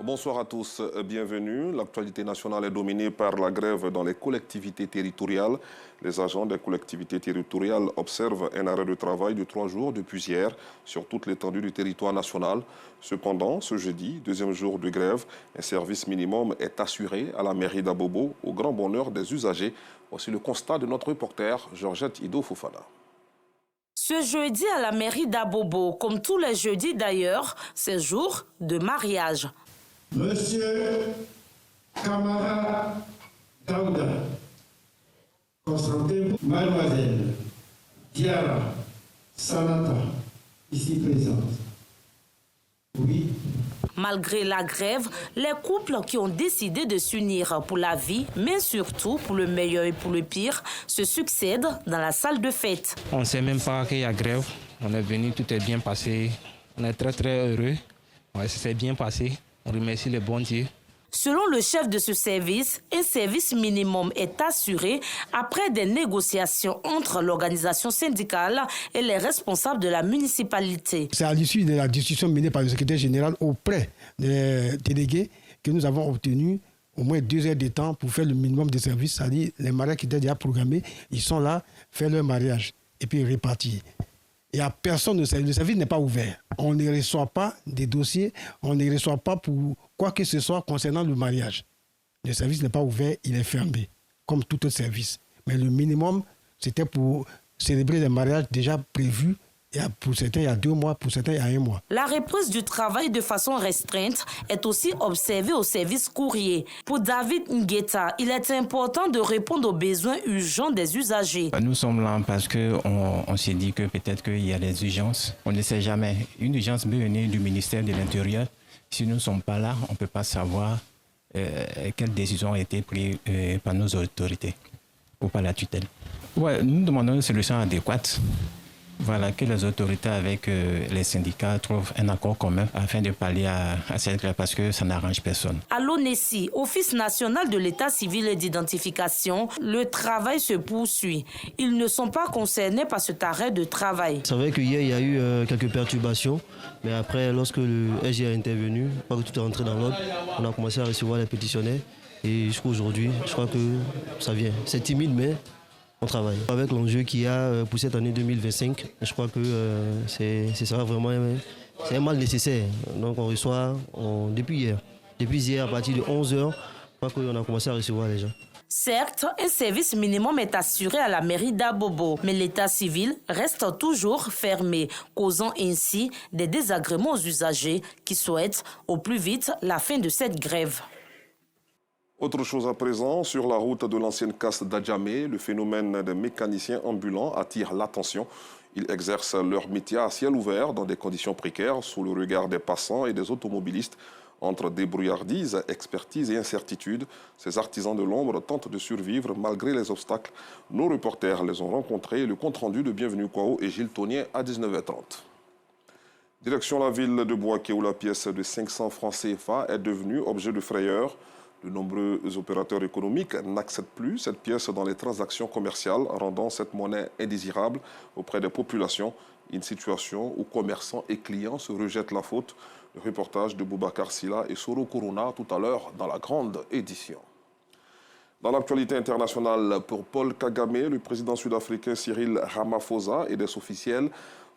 Bonsoir à tous, bienvenue. L'actualité nationale est dominée par la grève dans les collectivités territoriales. Les agents des collectivités territoriales observent un arrêt de travail de 3 jours depuis hier sur toute l'étendue du territoire national. Cependant, ce jeudi, deuxième jour de grève, un service minimum est assuré à la mairie d'Abobo au grand bonheur des usagers. Voici le constat de notre reporter Georgette Ido Fofana. Ce jeudi à la mairie d'Abobo, comme tous les jeudis d'ailleurs, c'est jour de mariage. Monsieur Kamara Daouda, consentez-vous, mademoiselle Diara Sanata, ici présente. Oui. Malgré la grève, les couples qui ont décidé de s'unir pour la vie, mais surtout pour le meilleur et pour le pire, se succèdent dans la salle de fête. On ne sait même pas qu'il y a grève. On est venu, tout est bien passé. On est très heureux. Ouais, ça s'est bien passé. On remercie le bon Dieu. Selon le chef de ce service, un service minimum est assuré après des négociations entre l'organisation syndicale et les responsables de la municipalité. C'est à l'issue de la discussion menée par le secrétaire général auprès des délégués que nous avons obtenu au moins 2 heures de temps pour faire le minimum de services. C'est-à-dire les mariages qui étaient déjà programmés, ils sont là, faire leur mariage et puis repartir. Il n'y a personne, le service n'est pas ouvert. On ne reçoit pas des dossiers, on ne reçoit pas pour quoi que ce soit concernant le mariage. Le service n'est pas ouvert, il est fermé, comme tout autre service. Mais le minimum, c'était pour célébrer les mariages déjà prévus. Pour certains, il y a 2 mois, pour certains, il y a 1 mois. La reprise du travail de façon restreinte est aussi observée au service courrier. Pour David Ngueta, il est important de répondre aux besoins urgents des usagers. Nous sommes là parce qu'on s'est dit que peut-être qu'il y a des urgences. On ne sait jamais. Une urgence peut venir du ministère de l'Intérieur. Si nous ne sommes pas là, on ne peut pas savoir quelles décisions ont été prises par nos autorités ou par la tutelle. Ouais, nous demandons une solution adéquate. Voilà, que les autorités avec les syndicats trouvent un accord commun afin de pallier à cette grève parce que ça n'arrange personne. À l'ONESI, Office national de l'état civil et d'identification, le travail se poursuit. Ils ne sont pas concernés par cet arrêt de travail. C'est vrai qu'hier, il y a eu quelques perturbations, mais après, lorsque le SG est intervenu, pas que tout est rentré dans l'ordre, on a commencé à recevoir les pétitionnaires et jusqu'à aujourd'hui, je crois que ça vient. C'est timide, mais on travaille. Avec l'enjeu qu'il y a pour cette année 2025, je crois que ce sera vraiment un mal nécessaire. Donc on reçoit depuis hier. Depuis hier, à partir de 11h, je crois qu'on a commencé à recevoir les gens. Certes, un service minimum est assuré à la mairie d'Abobo, mais l'état civil reste toujours fermé, causant ainsi des désagréments aux usagers qui souhaitent au plus vite la fin de cette grève. Autre chose à présent, sur la route de l'ancienne casse d'Adjamé, le phénomène des mécaniciens ambulants attire l'attention. Ils exercent leur métier à ciel ouvert dans des conditions précaires, sous le regard des passants et des automobilistes. Entre débrouillardise, expertise et incertitude, ces artisans de l'ombre tentent de survivre malgré les obstacles. Nos reporters les ont rencontrés. Le compte-rendu de Bienvenue Kwao et Gilles Tonnier à 19h30. Direction la ville de Bouaké où la pièce de 500 francs CFA est devenue objet de frayeur. De nombreux opérateurs économiques n'acceptent plus cette pièce dans les transactions commerciales, rendant cette monnaie indésirable auprès des populations. Une situation où commerçants et clients se rejettent la faute. Le reportage de Boubacar Silla et Soro Corona tout à l'heure dans la grande édition. Dans l'actualité internationale, pour Paul Kagame, le président sud-africain Cyril Ramaphosa et des officiels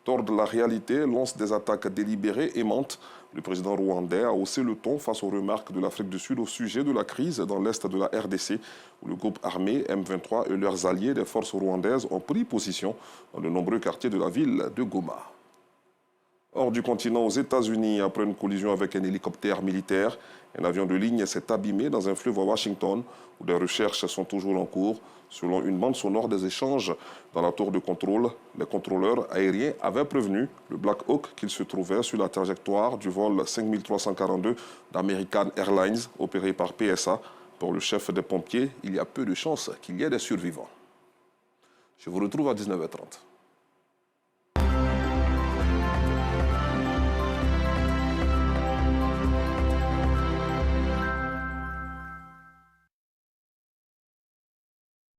tordent la réalité, lancent des attaques délibérées et mentent. Le président rwandais a haussé le ton face aux remarques de l'Afrique du Sud au sujet de la crise dans l'est de la RDC, où le groupe armé M23 et leurs alliés des forces rwandaises ont pris position dans de nombreux quartiers de la ville de Goma. Hors du continent, aux États-Unis, après une collision avec un hélicoptère militaire, un avion de ligne s'est abîmé dans un fleuve à Washington, où des recherches sont toujours en cours. Selon une bande sonore des échanges dans la tour de contrôle, les contrôleurs aériens avaient prévenu le Black Hawk qu'il se trouvait sur la trajectoire du vol 5342 d'American Airlines, opéré par PSA. Pour le chef des pompiers, il y a peu de chances qu'il y ait des survivants. Je vous retrouve à 19h30.